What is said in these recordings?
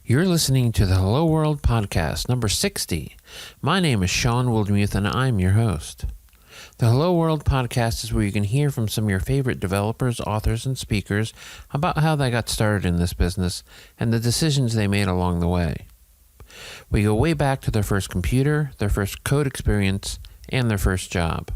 You're listening to the Hello World Podcast, number 60. My name is Sean Wildmuth, and I'm your host. The Hello World Podcast is where you can hear from some of your favorite developers, authors, and speakers about how they got started in this business and the decisions they made along the way. We go way back to their first computer, their first code experience, and their first job.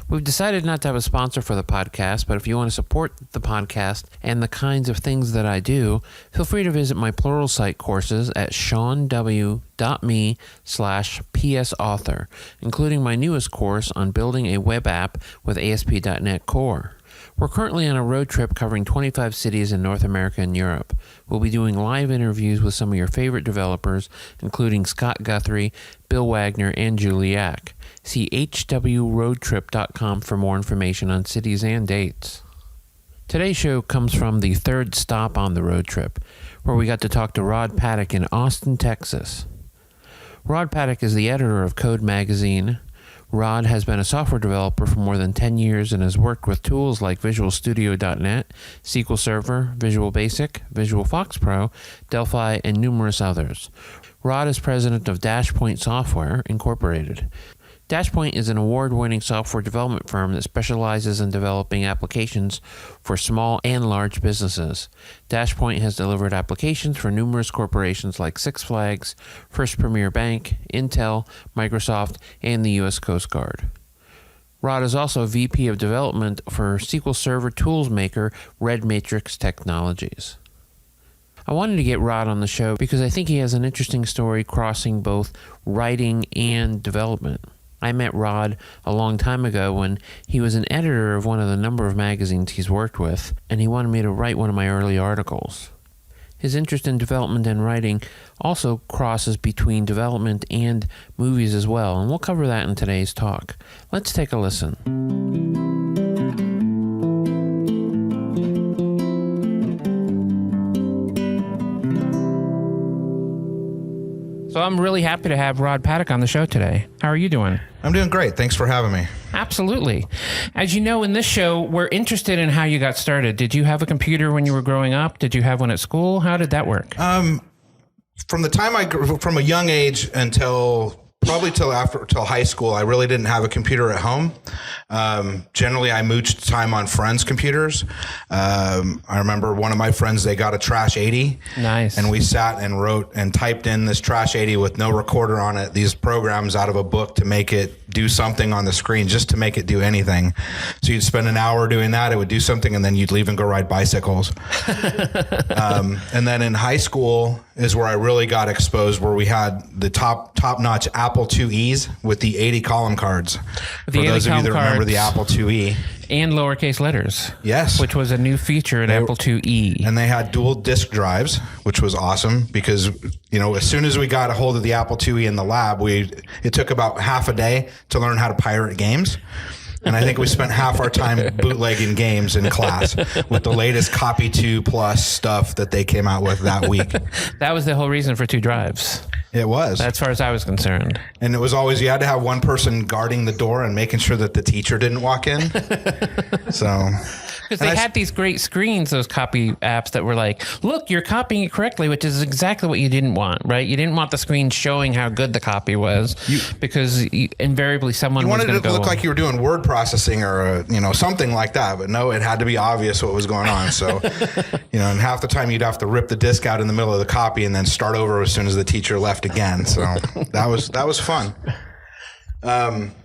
We've decided not to have a sponsor for the podcast, but if you want to support the podcast and the kinds of things that I do, feel free to visit my Pluralsight courses at seanw.me/psauthor, including my newest course on building a web app with ASP.NET Core. We're currently on a road trip covering 25 cities in North America and Europe. We'll be doing live interviews with some of your favorite developers, including Scott Guthrie, Bill Wagner, and Juliak. See hwroadtrip.com for more information on cities and dates. Today's show comes from the third stop on the road trip, where we got to talk to Rod Paddock in Austin, Texas. Rod Paddock is the editor of Code Magazine. Rod has been a software developer for more than 10 years and has worked with tools like Visual Studio.net, SQL Server, Visual Basic, Visual Fox Pro, Delphi, and numerous others. Rod is president of Dashpoint Software, Incorporated. Dashpoint is an award-winning software development firm that specializes in developing applications for small and large businesses. Dashpoint has delivered applications for numerous corporations like Six Flags, First Premier Bank, Intel, Microsoft, and the U.S. Coast Guard. Rod is also VP of Development for SQL Server tools maker Red Matrix Technologies. I wanted to get Rod on the show because I think he has an interesting story crossing both writing and development. I met Rod a long time ago when he was an editor of one of the number of magazines he's worked with, and he wanted me to write one of my early articles. His interest in development and writing also crosses between development and movies as well, and we'll cover that in today's talk. Let's take a listen. So I'm really happy to have Rod Paddock on the show today. How are you doing? I'm doing great. Thanks for having me. Absolutely. As you know, in this show, we're interested in how you got started. Did you have a computer when you were growing up? Did you have one at school? How did that work? From the time from a young age until high school, I really didn't have a computer at home. Generally, I mooched time on friends' computers. I remember one of my friends, they got a Trash 80. Nice. And we sat and wrote and typed in this Trash 80 with no recorder on it, these programs out of a book to make it do something on the screen, just to make it do anything. So you'd spend an hour doing that, it would do something, and then you'd leave and go ride bicycles. And then in high school is where I really got exposed, where we had the top-notch Apple IIe's with the 80 column cards. For those of you that remember the Apple IIe. And lowercase letters. Yes. Which was a new feature in Apple IIe. And they had dual disk drives, which was awesome because, as soon as we got a hold of the Apple IIe in the lab, it took about half a day to learn how to pirate games. And I think we spent half our time bootlegging games in class with the latest Copy 2 Plus stuff that they came out with that week. That was the whole reason for 2 drives. It was. As far as I was concerned. And it was always, you had to have one person guarding the door and making sure that the teacher didn't walk in. So... Because they had these great screens, those copy apps that were like, look, you're copying it correctly, which is exactly what you didn't want, right? You didn't want the screen showing how good the copy was because invariably someone was going to go... You wanted it to look like you were doing word processing or, something like that. But no, it had to be obvious what was going on. So, and half the time you'd have to rip the disk out in the middle of the copy and then start over as soon as the teacher left again. So that was fun.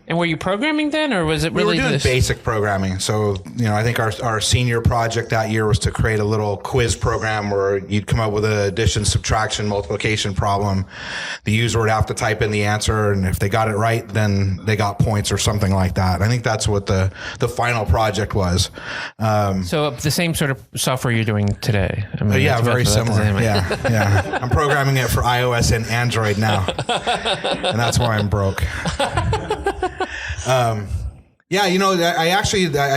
And were you programming then, or was it really We were doing basic programming. So, I think our senior project that year was to create a little quiz program where you'd come up with an addition, subtraction, multiplication problem. The user would have to type in the answer, and if they got it right, then they got points or something like that. I think that's what the final project was. So the same sort of software you're doing today. I mean, yeah, very similar. Yeah. I'm programming it for iOS and Android now, and that's why I'm broke. I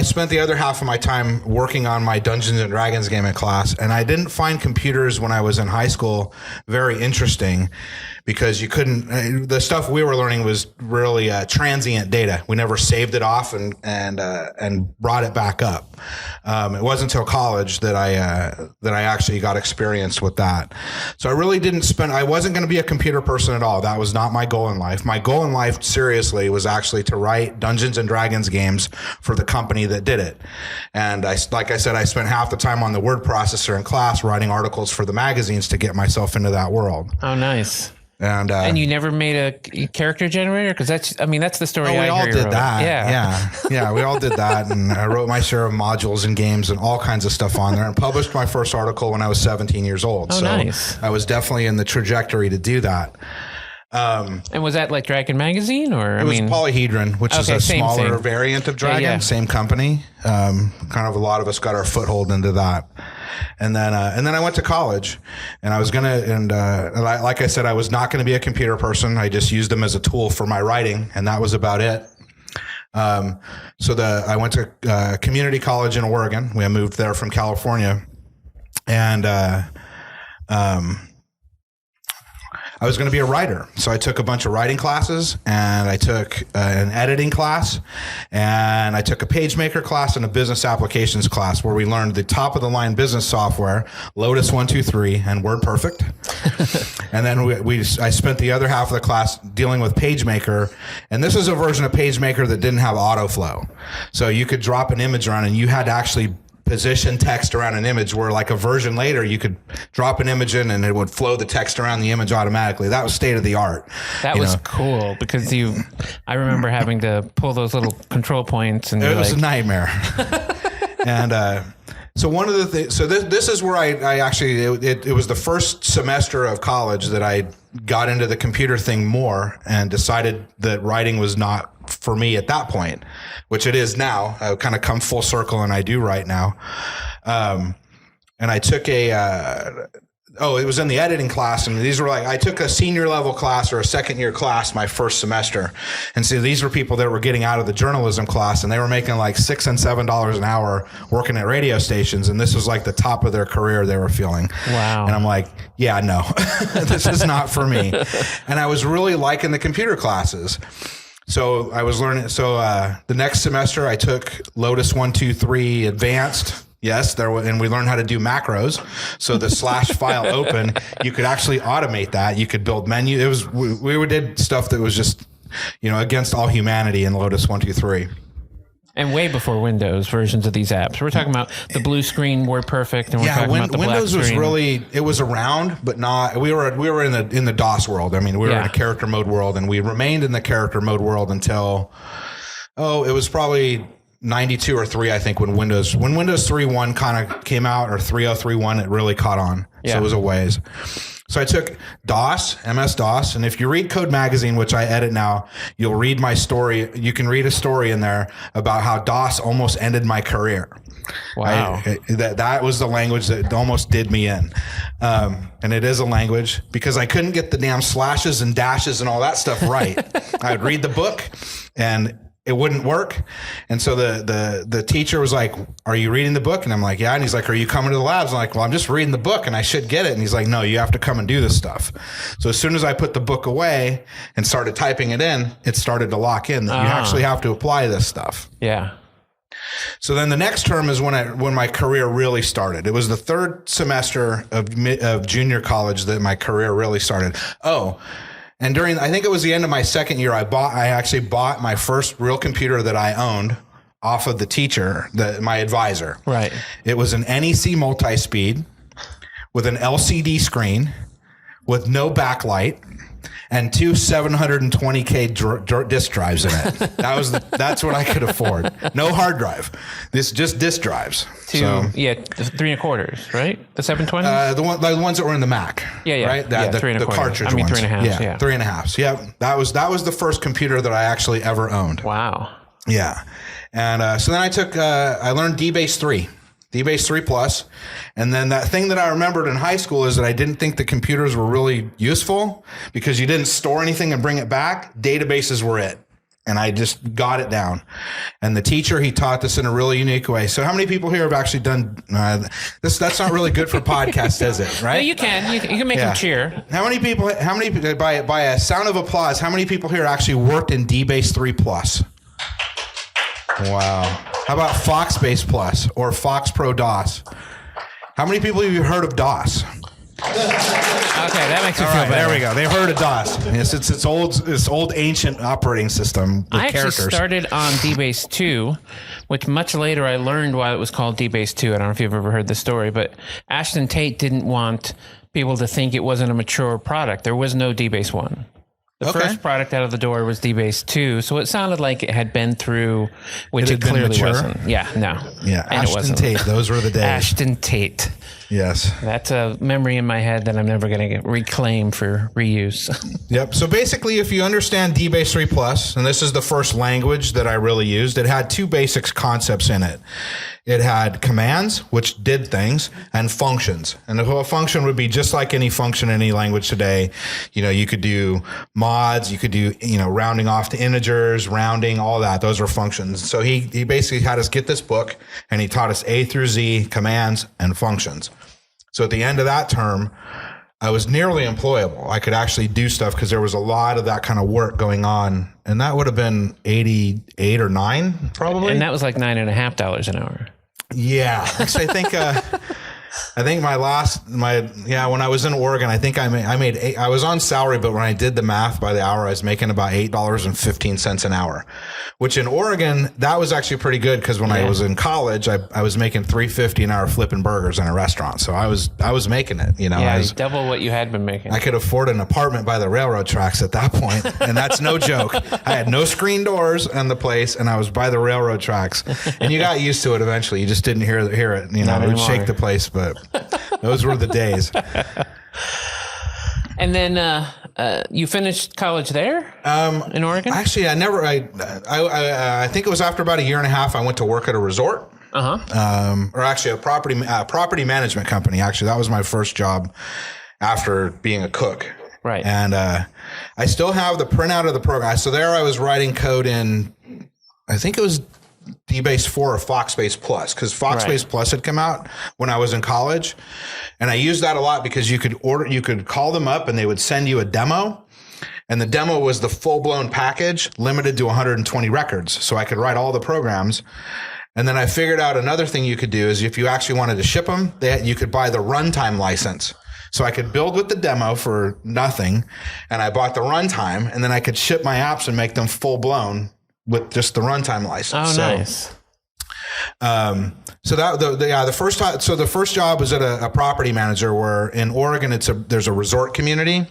spent the other half of my time working on my Dungeons and Dragons game in class, and I didn't find computers when I was in high school very interesting because you couldn't. The stuff we were learning was really transient data. We never saved it off and brought it back up. It wasn't until college that I actually got experience with that. So I really didn't spend. I wasn't going to be a computer person at all. That was not my goal in life. My goal in life, seriously, was actually to write Dungeons and Dragons games for the company that did it. And like I said, I spent half the time on the word processor in class writing articles for the magazines to get myself into that world. Oh, nice. And you never made a character generator? Because that's the story. We all did that. Yeah. We all did that. And I wrote my share of modules and games and all kinds of stuff on there, and published my first article when I was 17 years old. Oh, so nice. I was definitely in the trajectory to do that. And was that like Dragon Magazine, or it was Polyhedron, which is a smaller variant of Dragon, same company. Kind of a lot of us got our foothold into that. And then I went to college, and I was like I said, I was not going to be a computer person. I just used them as a tool for my writing, and that was about it. I went to community college in Oregon. We moved there from California, and I was going to be a writer. So I took a bunch of writing classes, and I took an editing class, and I took a PageMaker class and a business applications class, where we learned the top of the line business software, Lotus 1-2-3 and WordPerfect. And then I spent the other half of the class dealing with PageMaker. And this is a version of PageMaker that didn't have autoflow. So you could drop an image around, and you had to actually position text around an image, where like a version later you could drop an image in and it would flow the text around the image automatically. That was state of the art. That was cool, because I remember having to pull those little control points, and it was a nightmare. And so one of the things, so this is where I actually, it was the first semester of college that I got into the computer thing more, and decided that writing was not for me at that point, which it is now. I've kind of come full circle, and I do write now. And I took it was in the editing class, and these were I took a senior level class or a second year class my first semester. And so these were people that were getting out of the journalism class, and they were making like $6 and $7 an hour working at radio stations. And this was like the top of their career they were feeling. Wow. And I'm like, yeah, no, this is not for me. And I was really liking the computer classes. So I was learning. So the next semester I took Lotus 1-2-3 Advanced. Yes, and we learned how to do macros. So the / file open, you could actually automate that. You could build menu. We did stuff that was just, against all humanity in Lotus 1-2-3. And way before Windows versions of these apps. We're talking about the blue screen WordPerfect, and we're talking about the Windows black screen. it was around, but not. We were in the DOS world. I mean, we were in a character mode world, and we remained in the character mode world until it was probably 92 or 3, I think, when Windows 3.1 kind of came out, or 3.0.3.1, it really caught on. Yeah. So it was a ways. So I took MS-DOS, and if you read Code Magazine, which I edit now, you'll read my story. You can read a story in there about how DOS almost ended my career. Wow. That was the language that almost did me in. And it is a language, because I couldn't get the damn slashes and dashes and all that stuff right. I would read the book, and it wouldn't work. And so the teacher was like, "Are you reading the book?" And I'm like, "Yeah." And he's like, "Are you coming to the labs?" I'm like, "Well, I'm just reading the book and I should get it." And he's like, "No, you have to come and do this stuff." So as soon as I put the book away and started typing it in, it started to lock in that you actually have to apply this stuff. Yeah. So then the next term is when my career really started. It was the third semester of junior college that my career really started. And I think it was the end of my second year, I actually bought my first real computer that I owned off of the teacher, my advisor. Right. It was an NEC multi-speed with an LCD screen with no backlight and 2 720K disk drives in it. That's what I could afford. No hard drive. This just disk drives. 3 1/4, right? The 720? The ones that were in the Mac. Yeah. Right? 3 1/4. The cartridge ones. 3.5. Yeah. 3.5. Yeah. That was the first computer that I actually ever owned. Wow. Yeah. And so then I learned DBase 3. DBase 3 Plus. And then that thing that I remembered in high school is that I didn't think the computers were really useful, because you didn't store anything and bring it back. Databases were it. And I just got it down. And the teacher, he taught this in a really unique way. So how many people here have actually done this? That's not really good for podcasts, is it? Right? No, you can. You can make them cheer. How many people, by a sound of applause, how many people here actually worked in DBase 3+? Wow. How about Foxbase Plus or Fox Pro DOS? How many people have you heard of DOS? Okay, that makes me feel better. There we go. They've heard of DOS. Yes, it's this old ancient operating system with I characters. actually started on DBase 2, which much later I learned why it was called DBase 2. I don't know if you've ever heard the story, but Ashton Tate didn't want people to think it wasn't a mature product. There was no DBase 1. The first product out of the door was DBase 2, so it sounded like it had been through, which it clearly wasn't. Yeah, no. Yeah, and Ashton Tate, those were the days. Ashton Tate. Yes. That's a memory in my head that I'm never going to get reclaimed for reuse. Yep. So basically, if you understand DBase 3+, and this is the first language that I really used, it had two basic concepts in it. It had commands, which did things, and functions. And a function would be just like any function in any language today. You know, you could do mods, you could do, rounding off to integers, rounding, all that. Those were functions. So he basically had us get this book, and he taught us A through Z, commands, and functions. So at the end of that term, I was nearly employable. I could actually do stuff because there was a lot of that kind of work going on. And that would have been 88 or 9, probably. And that was like $9.50 an hour. Yeah. Actually, I think when I was in Oregon, I think I was on salary, but when I did the math by the hour, I was making about $8.15 an hour, which in Oregon, that was actually pretty good. Cause when I was in college, I was making $3.50 an hour flipping burgers in a restaurant. So I was making it, I was double what you had been making. I could afford an apartment by the railroad tracks at that point, and that's no joke. I had no screen doors in the place, and I was by the railroad tracks, and you got used to it eventually. You just didn't hear it. It would shake the place, but those were the days. And then you finished college there in Oregon? Actually, I think it was after about a year and a half, I went to work at a resort. Or actually a property management company. Actually, that was my first job after being a cook. Right. And I still have the printout of the program. So there I was writing code in, I think it was DBase 4 or Foxbase Plus, because Foxbase Plus had come out when I was in college. And I used that a lot because you could call them up and they would send you a demo. And the demo was the full-blown package limited to 120 records. So I could write all the programs. And then I figured out another thing you could do is if you actually wanted to ship them, you could buy the runtime license. So I could build with the demo for nothing. And I bought the runtime, and then I could ship my apps and make them full-blown with just the runtime license. Oh, nice. So the first job was at a property manager, where in Oregon there's a resort community,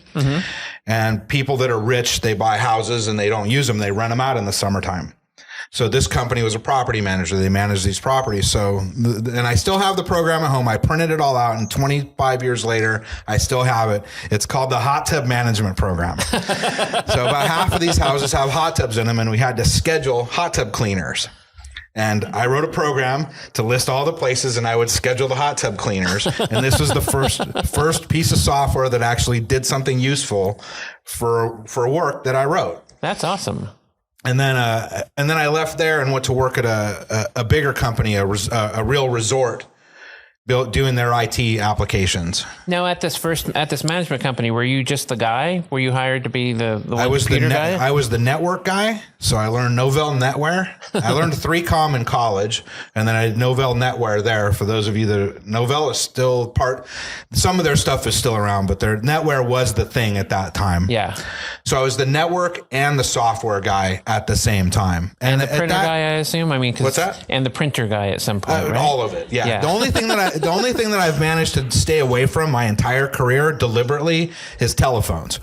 and people that are rich, they buy houses and they don't use them. They rent them out in the summertime. So this company was a property manager. They managed these properties. So, and I still have the program at home. I printed it all out, and 25 years later, I still have it. It's called the Hot Tub Management Program. So about half of these houses have hot tubs in them, and we had to schedule hot tub cleaners. And I wrote a program to list all the places, and I would schedule the hot tub cleaners. And this was the first piece of software that actually did something useful for work that I wrote. That's awesome. And then I left there and went to work at a bigger company, a real resort, doing their IT applications. Now, at this management company, were you just the guy? Were you hired to be the computer guy? I was the network guy, so I learned Novell NetWare. I learned 3Com in college, and then I did Novell NetWare there. For those of you that Novell is still part, some of their stuff is still around, but their NetWare was the thing at that time. Yeah. So I was the network and the software guy at the same time. And the printer guy, I assume? What's that? And the printer guy at some point, right? All of it, yeah. The only thing that I've managed to stay away from my entire career deliberately is telephones.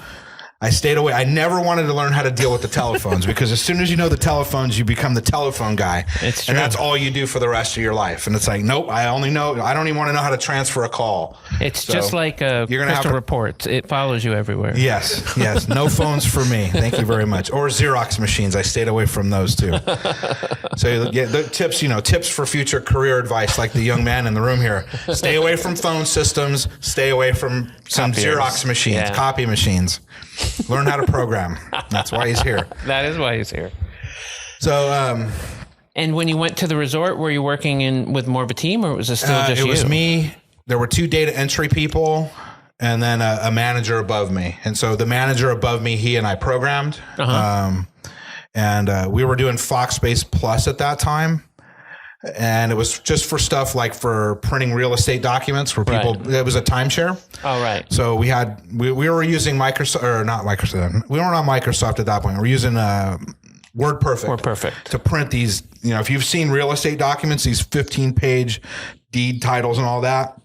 I stayed away. I never wanted to learn how to deal with the telephones, because as soon as you know the telephones, you become the telephone guy. It's true. And that's all you do for the rest of your life. And it's like, nope, I don't even want to know how to transfer a call. It's just like Crystal Reports. It follows you everywhere. Yes. No phones for me. Thank you very much. Or Xerox machines. I stayed away from those too. So the tips for future career advice, like the young man in the room here. Stay away from phone systems. Stay away from some Xerox machines, copy machines. Learn how to program. That's why he's here. That is why he's here. So, and when you went to the resort, were you working with more of a team, or was it still just you? It was me. There were 2 data entry people and then a manager above me. And so the manager above me, he and I programmed. And we were doing Foxbase Plus at that time. And it was just for stuff like for printing real estate documents where people, it was a timeshare. Oh, right. So we were using Microsoft, or not Microsoft. We weren't on Microsoft at that point. We were using WordPerfect to print these, if you've seen real estate documents, these 15-page deed titles and all that.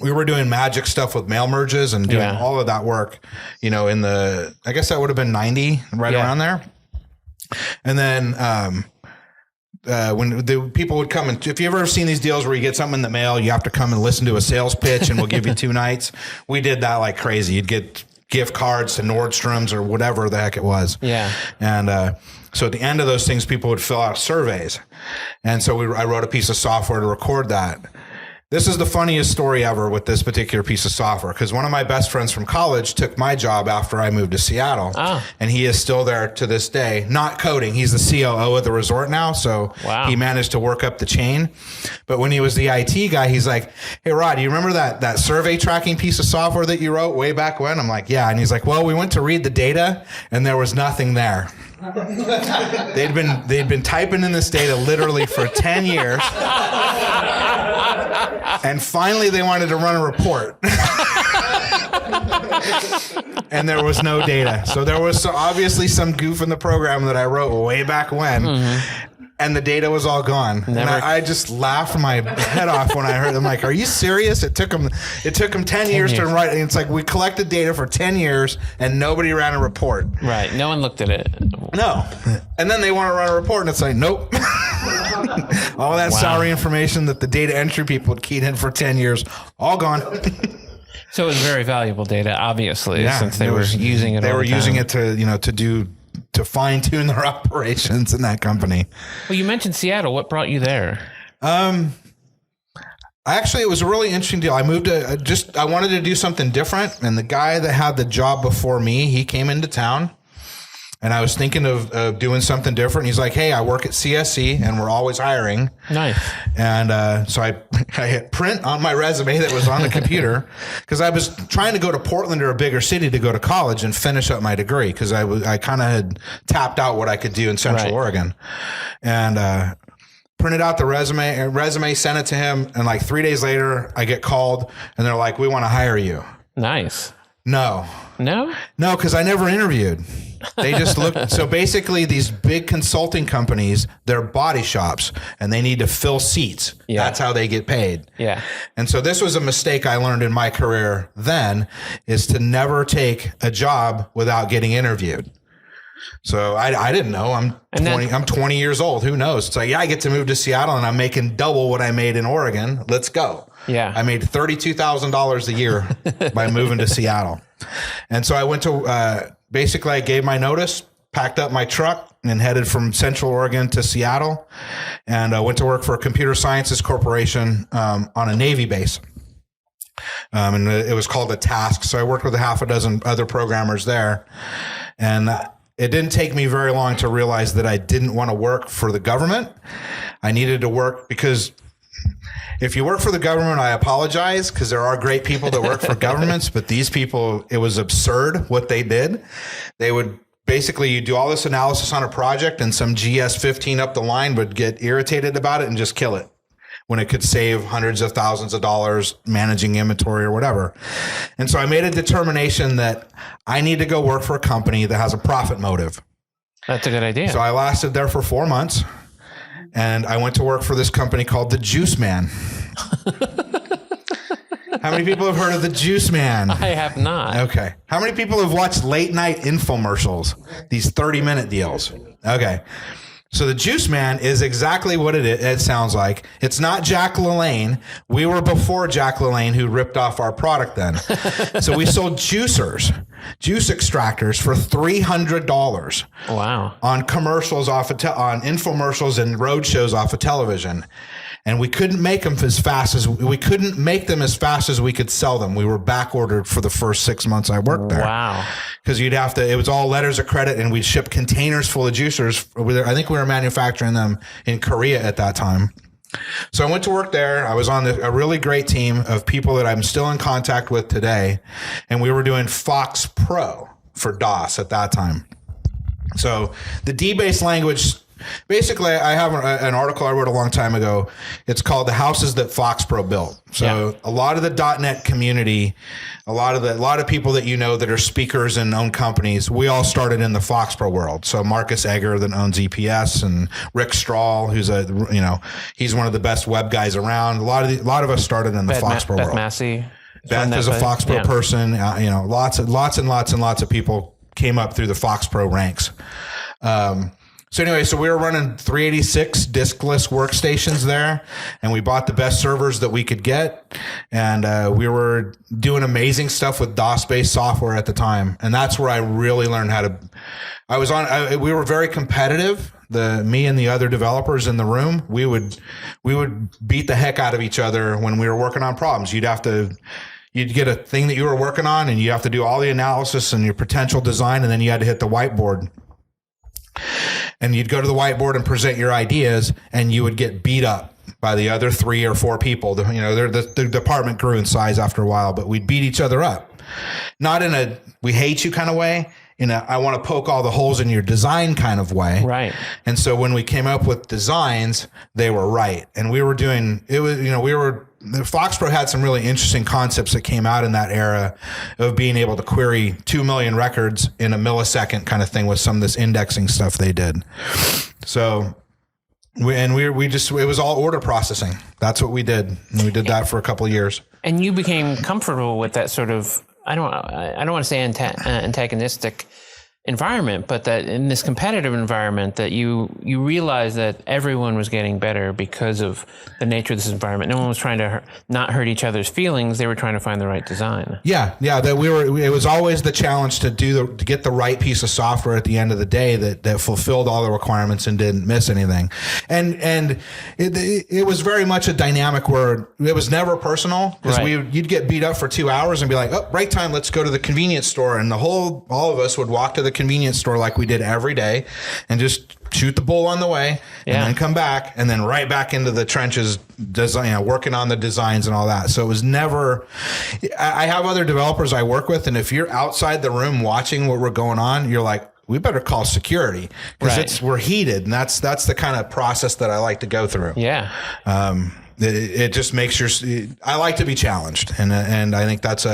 We were doing magic stuff with mail merges and doing all of that work, in the, I guess that would have been 90, around there. And then, when the people would come and if you ever seen these deals where you get something in the mail, you have to come and listen to a sales pitch and we'll give you 2 nights. We did that like crazy. You'd get gift cards to Nordstrom's or whatever the heck it was. Yeah. And, so at the end of those things, people would fill out surveys. And so I wrote a piece of software to record that. This is the funniest story ever with this particular piece of software, because one of my best friends from college took my job after I moved to Seattle. And he is still there to this day, not coding. He's the COO of the resort now. So he managed to work up the chain. But when he was the IT guy, he's like, hey, Rod, do you remember that survey tracking piece of software that you wrote way back when? I'm like, yeah. And he's like, well, we went to read the data and there was nothing there. They'd been typing in this data literally for 10 years. And finally they wanted to run a report. And there was no data. So there was obviously some goof in the program that I wrote way back when. And the data was all gone. And I just laughed my head off when I heard them. Like, are you serious? It took them 10 years to write. And it's like, we collected data for 10 years and nobody ran a report. Right. No one looked at it. No. And then they want to run a report and it's like, nope. All that sorry information that the data entry people had keyed in for 10 years, all gone. So it was very valuable data, obviously, since they were using it. They were using it to fine tune their operations in that company. Well, you mentioned Seattle. What brought you there? Actually, it was a really interesting deal. I moved I wanted to do something different. And the guy that had the job before me, he came into town. And I was thinking of doing something different. He's like, hey, I work at CSC and we're always hiring. Nice. And so I hit print on my resume that was on the computer because I was trying to go to Portland or a bigger city to go to college and finish up my degree because I kind of had tapped out what I could do in Central Oregon. And printed out the resume, sent it to him. And like 3 days later, I get called and they're like, we want to hire you. Nice. No, because I never interviewed. They just looked. So basically these big consulting companies, they're body shops and they need to fill seats. Yeah. That's how they get paid. Yeah. And so this was a mistake I learned in my career then, is to never take a job without getting interviewed. So I didn't know. I'm 20 years old. Who knows? It's like, yeah, I get to move to Seattle and I'm making double what I made in Oregon. Let's go. Yeah. I made $32,000 a year by moving to Seattle. And so I went to, basically I gave my notice, packed up my truck and headed from Central Oregon to Seattle. And I went to work for a computer sciences corporation, on a Navy base. And it was called a task. So I worked with a half a dozen other programmers there. And it didn't take me very long to realize that I didn't want to work for the government. I needed to work because if you work for the government, I apologize because there are great people that work for governments, but these people, it was absurd what they did. They would basically, you do all this analysis on a project and some GS-15 up the line would get irritated about it and just kill it when it could save hundreds of thousands of dollars managing inventory or whatever. And so I made a determination that I need to go work for a company that has a profit motive. That's a good idea. So I lasted there for 4 months and I went to work for this company called the Juice Man. How many people have heard of the Juice Man? I have not. Okay. How many people have watched late night infomercials? These 30-minute deals. Okay. So the Juice Man is exactly what it sounds like. It's not Jack LaLanne. We were before Jack LaLanne, who ripped off our product then. So we sold juice extractors for $300. Wow. On commercials on infomercials and road shows off of television. And we couldn't make them as fast as we could sell them. We were back ordered for the first 6 months I worked there. Wow. because you'd have to, it was all letters of credit, and we'd ship containers full of juicers. I think we were manufacturing them in Korea at that time. So I went to work there. I was on a really great team of people that I'm still in contact with today. And we were doing Fox Pro for DOS at that time. So the D-based language, basically, I have an article I wrote a long time ago. It's called The Houses That Fox Pro Built. So a lot of the .NET community, a lot of people that you know that are speakers and own companies, we all started in the Fox Pro world. So Marcus Egger that owns EPS, and Rick Strahl, who's he's one of the best web guys around. A lot of us started in the Fox Pro world. Massey. Beth is a Fox Pro person. Lots and lots of people came up through the Fox Pro ranks. So anyway, so we were running 386 diskless workstations there, and we bought the best servers that we could get, and we were doing amazing stuff with DOS-based software at the time, and that's where I really learned how to. We were very competitive. Me and the other developers in the room, we would beat the heck out of each other when we were working on problems. You'd get a thing that you were working on, and you have to do all the analysis and your potential design, and then you had to hit the whiteboard. And you'd go to the whiteboard and present your ideas, and you would get beat up by the other 3 or 4 people. The department grew in size after a while, but we'd beat each other up. Not in a we hate you kind of way, in a I want to poke all the holes in your design kind of way. Right. And so when we came up with designs, they were right. And we were doing, the Fox Pro had some really interesting concepts that came out in that era of being able to query 2 million records in a millisecond kind of thing with some of this indexing stuff they did. So it was all order processing. That's what we did. And we did that for a couple of years. And you became comfortable with that sort of, I don't want to say antagonistic environment, but that in this competitive environment that you realize that everyone was getting better because of the nature of this environment. No one was trying to not hurt each other's feelings. They were trying to find the right design. Yeah. It was always the challenge to get the right piece of software at the end of the day that fulfilled all the requirements and didn't miss anything. And it was very much a dynamic where it was never personal, because you'd get beat up for 2 hours and be like, oh, break time, let's go to the convenience store. And all of us would walk to the convenience store like we did every day and just shoot the bull on the way, and then come back, and then right back into the trenches, working on the designs and all that. So it was never, I have other developers I work with, and if you're outside the room watching what we're going on, you're like, we better call security, because we're heated. And that's the kind of process that I like to go through. Yeah. It just makes I like to be challenged. And I think that's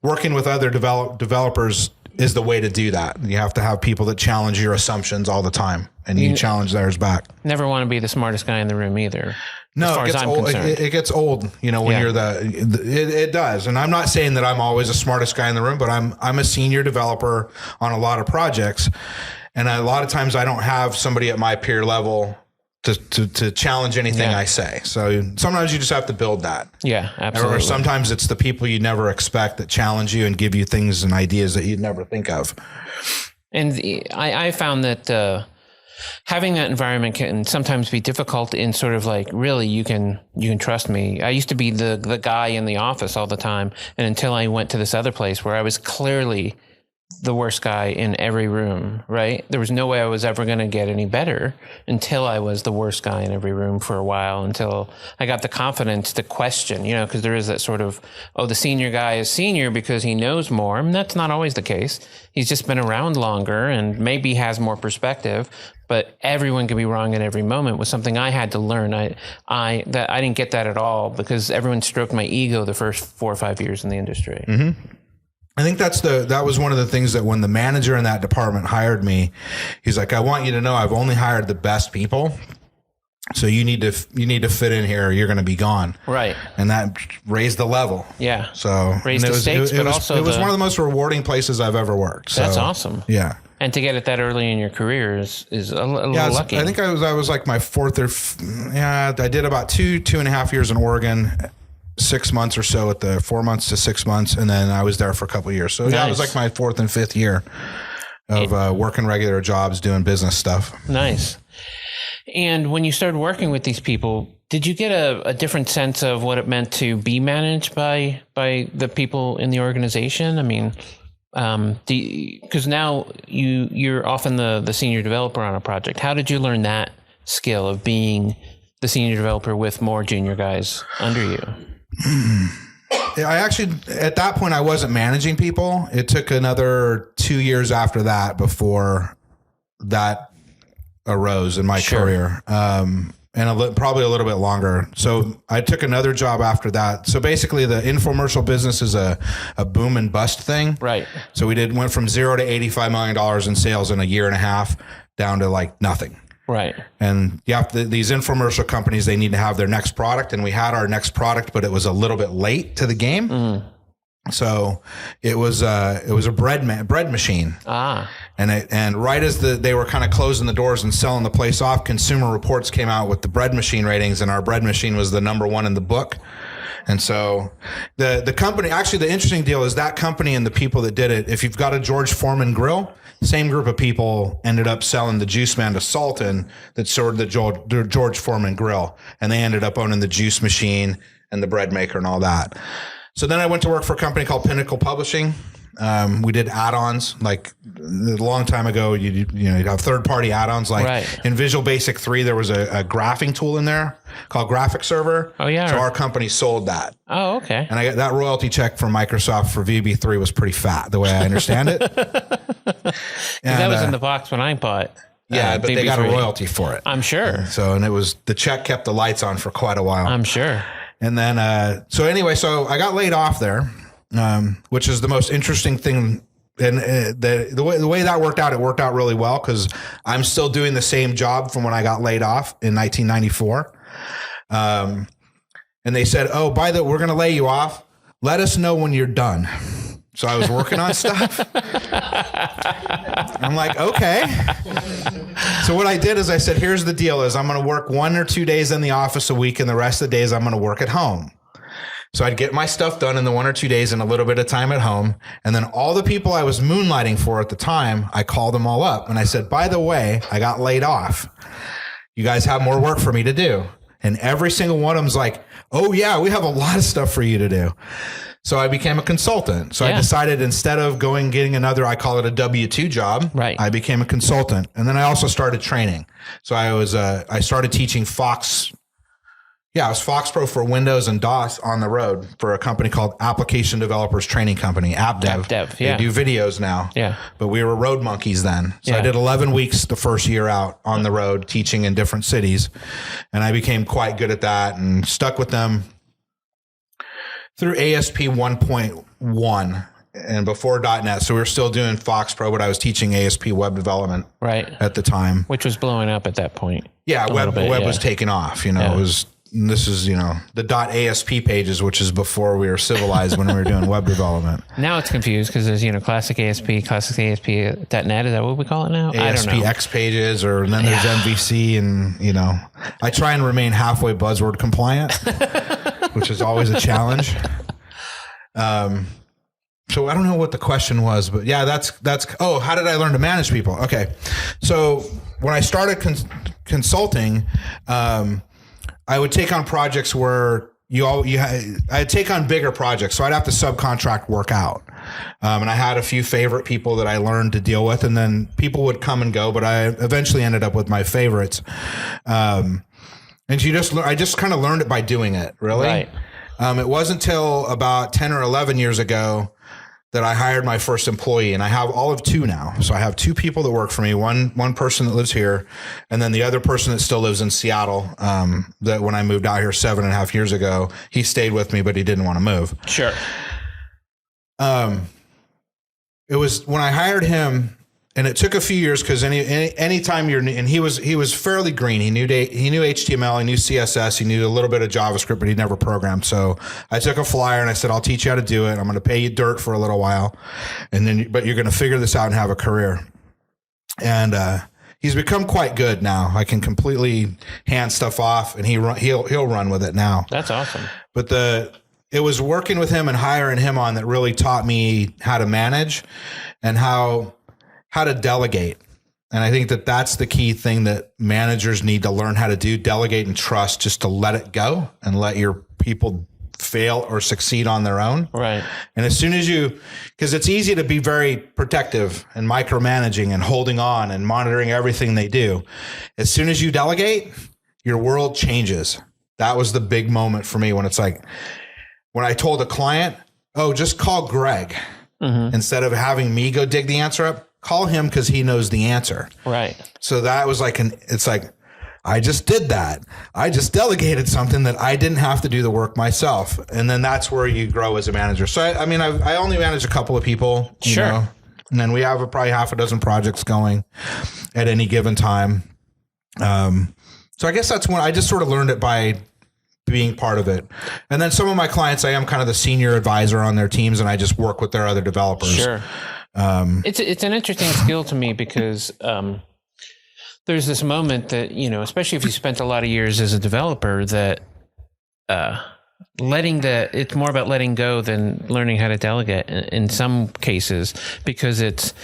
working with other developers is the way to do that. You have to have people that challenge your assumptions all the time, and you challenge theirs back. Never want to be the smartest guy in the room either. No, as far as I'm concerned. It gets old, when you're it does. And I'm not saying that I'm always the smartest guy in the room, but I'm a senior developer on a lot of projects. And a lot of times I don't have somebody at my peer level to challenge anything I say. So sometimes you just have to build that. Yeah, absolutely. Or sometimes it's the people you never expect that challenge you and give you things and ideas that you'd never think of. And I found that having that environment can sometimes be difficult in sort of like, really, you can trust me. I used to be the guy in the office all the time. And until I went to this other place where I was clearly the worst guy in every room, right? There was no way I was ever going to get any better until I was the worst guy in every room for a while, until I got the confidence to question, because there is that sort of, the senior guy is senior because he knows more. And that's not always the case. He's just been around longer and maybe has more perspective, but everyone can be wrong at every moment was something I had to learn. I didn't get that at all because everyone stroked my ego the first 4 or 5 years in the industry. Mm-hmm. I think that was one of the things that when the manager in that department hired me, he's like, I want you to know I've only hired the best people. So you need to fit in here or you're going to be gone. Right. And that raised the level. Yeah. So raised the stakes, but also it was one of the most rewarding places I've ever worked. So, that's awesome. Yeah. And to get it that early in your career is a little lucky. I think I was like my fourth I did about 2.5 years in Oregon. 6 months or so 4 months to 6 months. And then I was there for a couple of years. So it was like my 4th and 5th year of working regular jobs, doing business stuff. Nice. And when you started working with these people, did you get a different sense of what it meant to be managed by the people in the organization? I mean, Because now you're often the senior developer on a project. How did you learn that skill of being the senior developer with more junior guys under you? I actually, at that point, I wasn't managing people. It took another 2 years after that before that arose in my career. And probably a little bit longer. So I took another job after that. So basically the infomercial business is a boom and bust thing. Right. So we went from $0 to $85 million in sales in a year and a half down to like nothing. Right. And these infomercial companies, they need to have their next product. And we had our next product, but it was a little bit late to the game. Mm. So it was a bread machine. And right as they were kind of closing the doors and selling the place off, Consumer Reports came out with the bread machine ratings, and our bread machine was the number one in the book. And so the company, actually the interesting deal is that company and the people that did it, if you've got a George Foreman grill, same group of people ended up selling the Juice Man to Sultan that sold the George Foreman grill. And they ended up owning the juice machine and the bread maker and all that. So then I went to work for a company called Pinnacle Publishing. We did add-ons like a long time ago. You'd have third-party add-ons like in Visual Basic 3, there was a graphing tool in there called Graphic Server. Oh, yeah. So our company sold that. Oh, okay. And I got that royalty check from Microsoft for VB3 was pretty fat, the way I understand it. And that was in the box when I bought. Yeah, but VB3. They got a royalty for it. I'm sure. And it was, the check kept the lights on for quite a while. I'm sure. And then, so I got laid off there, which is the most interesting thing. And the way that worked out, it worked out really well because I'm still doing the same job from when I got laid off in 1994. And they said, "Oh, we're going to lay you off. Let us know when you're done." So I was working on stuff. I'm like, okay. So what I did is I said, here's the deal is I'm going to work 1 or 2 days in the office a week, and the rest of the days I'm going to work at home. So I'd get my stuff done in the 1 or 2 days and a little bit of time at home. And then all the people I was moonlighting for at the time, I called them all up and I said, by the way, I got laid off. You guys have more work for me to do. And every single one of them's like, oh yeah, we have a lot of stuff for you to do. So I became a consultant. So I decided instead of getting another, I call it a W-2 job. Right. I became a consultant. And then I also started training. So I started teaching Fox. Yeah, I was Fox Pro for Windows and DOS on the road for a company called Application Developers Training Company, AppDev. Yeah. They do videos now. Yeah. But we were road monkeys then. So I did 11 weeks the first year out on the road teaching in different cities. And I became quite good at that and stuck with them through ASP 1.1 and before .NET. So we were still doing Fox Pro, but I was teaching ASP web development at the time. Which was blowing up at that point. Yeah, web was taking off. It was, this is, the .ASP pages, which is before we were civilized when we were doing web development. Now it's confused because there's, classic ASP, .NET. Is that what we call it now? I don't know. ASPX pages, and then there's MVC, and, I try and remain halfway buzzword compliant. Which is always a challenge. So I don't know what the question was, but yeah, that's, how did I learn to manage people? Okay. So when I started consulting, I would take on projects where I'd take on bigger projects. So I'd have to subcontract work out. And I had a few favorite people that I learned to deal with, and then people would come and go, but I eventually ended up with my favorites. And I just kind of learned it by doing it, really. Right. It wasn't until about 10 or 11 years ago that I hired my first employee, and I have all of 2 now. So I have 2 people that work for me, one person that lives here, and then the other person that still lives in Seattle, that when I moved out here 7.5 years ago, he stayed with me, but he didn't want to move. Sure. It was when I hired him, and it took a few years because any time and he was fairly green. He knew HTML, he knew CSS, he knew a little bit of JavaScript, but he never programmed. So I took a flyer and I said, I'll teach you how to do it. I'm going to pay you dirt for a little while, but you're going to figure this out and have a career. And he's become quite good now. I can completely hand stuff off, and he'll run with it now. That's awesome. But it was working with him and hiring him on that really taught me how to manage and how to delegate. And I think that's the key thing that managers need to learn how to do, delegate and trust, just to let it go and let your people fail or succeed on their own. Right. And as soon as because it's easy to be very protective and micromanaging and holding on and monitoring everything they do. As soon as you delegate, your world changes. That was the big moment for me when it's like, when I told a client, oh, just call Greg instead of having me go dig the answer up, call him because he knows the answer. Right. So that was like it's like, I just did that. I just delegated something that I didn't have to do the work myself. And then that's where you grow as a manager. So, I only manage a couple of people, you know, and then we have probably half a dozen projects going at any given time. So I guess that's when I just sort of learned it by being part of it. And then some of my clients, I am kind of the senior advisor on their teams and I just work with their other developers. Sure. It's an interesting skill to me because, there's this moment that, you know, especially if you spent a lot of years as a developer, that it's more about letting go than learning how to delegate in some cases, because it's,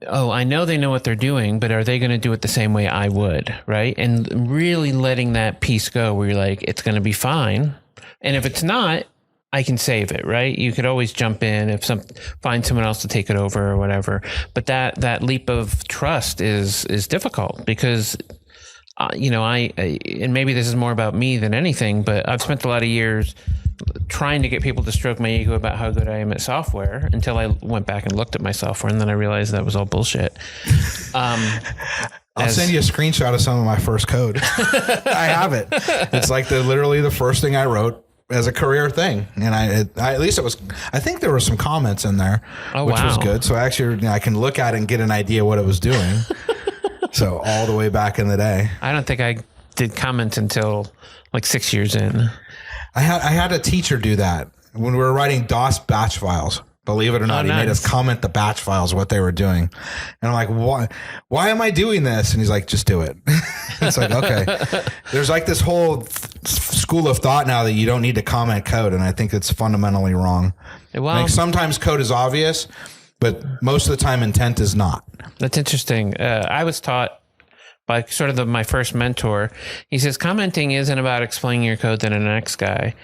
I know they know what they're doing, but are they going to do it the same way I would? Right. And really letting that piece go where you're like, it's going to be fine. And if it's not, I can save it, right? You could always jump in find someone else to take it over or whatever. But that leap of trust is difficult because, you know, and maybe this is more about me than anything, but I've spent a lot of years trying to get people to stroke my ego about how good I am at software until I went back and looked at my software, and then I realized that was all bullshit. I'll send you a screenshot of some of my first code. I have it. It's like literally the first thing I wrote as a career thing. And I at least I think there were some comments in there, which was good. So actually I can look at it and get an idea what it was doing. So all the way back in the day. I don't think I did comment until like 6 years in. I had a teacher do that when we were writing DOS batch files. Believe it or not, he made us comment the batch files, what they were doing. And I'm like, why am I doing this? And he's like, just do it. It's like, okay. There's like this whole school of thought now that you don't need to comment code. And I think it's fundamentally wrong. Well, like sometimes code is obvious, but most of the time intent is not. That's interesting. I was taught by sort of my first mentor. He says, commenting isn't about explaining your code to the next guy.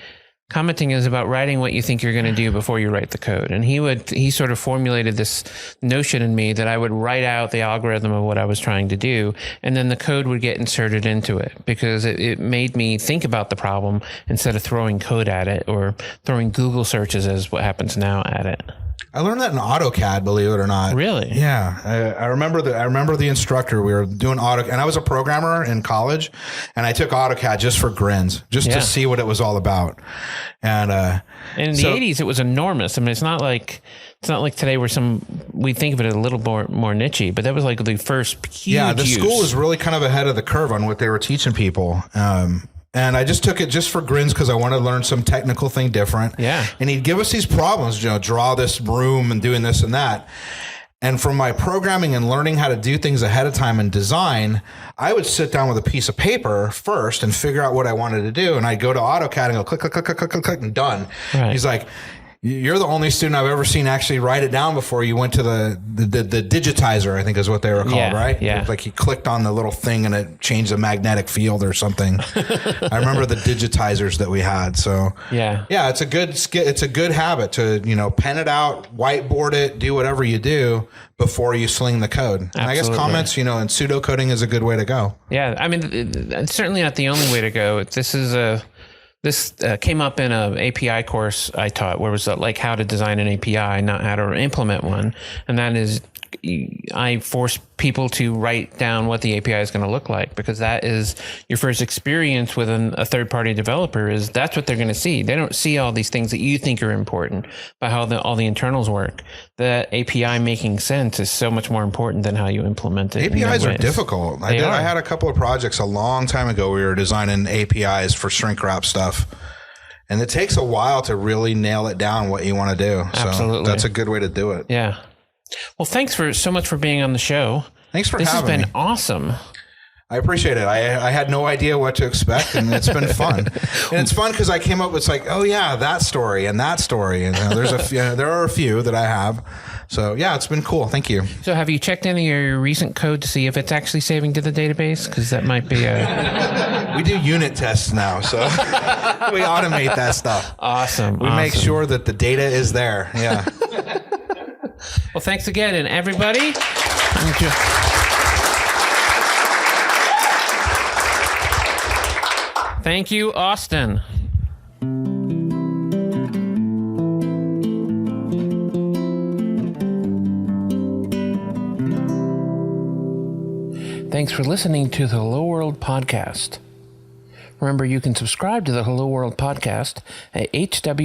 Commenting is about writing what you think you're going to do before you write the code. And he sort of formulated this notion in me that I would write out the algorithm of what I was trying to do, and then the code would get inserted into it because it made me think about the problem instead of throwing code at it or throwing Google searches as what happens now at it. I learned that in AutoCAD, believe it or not. Really? Yeah. I remember the instructor. We were doing AutoCAD, and I was a programmer in college, and I took AutoCAD just for grins, just to see what it was all about. And in the 80s, it was enormous. I mean, it's not like today where we think of it as a little more nichey, but that was like the first huge the school was really kind of ahead of the curve on what they were teaching people. And I just took it just for grins because I wanted to learn some technical thing different. Yeah. And he'd give us these problems, draw this room and doing this and that. And from my programming and learning how to do things ahead of time in design, I would sit down with a piece of paper first and figure out what I wanted to do. And I'd go to AutoCAD and go click, click, click, click, click, click, click, and done. Right. He's like, you're the only student I've ever seen actually write it down before you went to the digitizer, I think is what they were called, right? Yeah. Like he clicked on the little thing and it changed the magnetic field or something. I remember the digitizers that we had. So yeah, it's a good habit to, pen it out, whiteboard it, do whatever you do before you sling the code. And I guess comments, and pseudocoding is a good way to go. Yeah. I mean, it's certainly not the only way to go. This came up in an API course I taught, where it was like how to design an API, not how to implement one. And that is, I force people to write down what the API is going to look like, because that is your first experience with a third-party developer. That's what they're going to see. They don't see all these things that you think are important by how all the internals work. The API making sense is so much more important than how you implement it. APIs are difficult. I had a couple of projects a long time ago. We were designing APIs for shrink wrap stuff. And it takes a while to really nail it down what you want to do. Absolutely. So that's a good way to do it. Yeah. Well, thanks so much for being on the show. Thanks for having me. This has been awesome. I appreciate it. I had no idea what to expect, and it's been fun. And it's fun because I came up with like, oh yeah, that story and that story. And there are a few that I have. So yeah, it's been cool. Thank you. So have you checked any of your recent code to see if it's actually saving to the database? Because that might be a... We do unit tests now, so we automate that stuff. Awesome. We make sure that the data is there. Yeah. Well, thanks again, and everybody. Thank you, Austin. Thanks for listening to the Hello World Podcast. Remember, you can subscribe to the Hello World Podcast at HW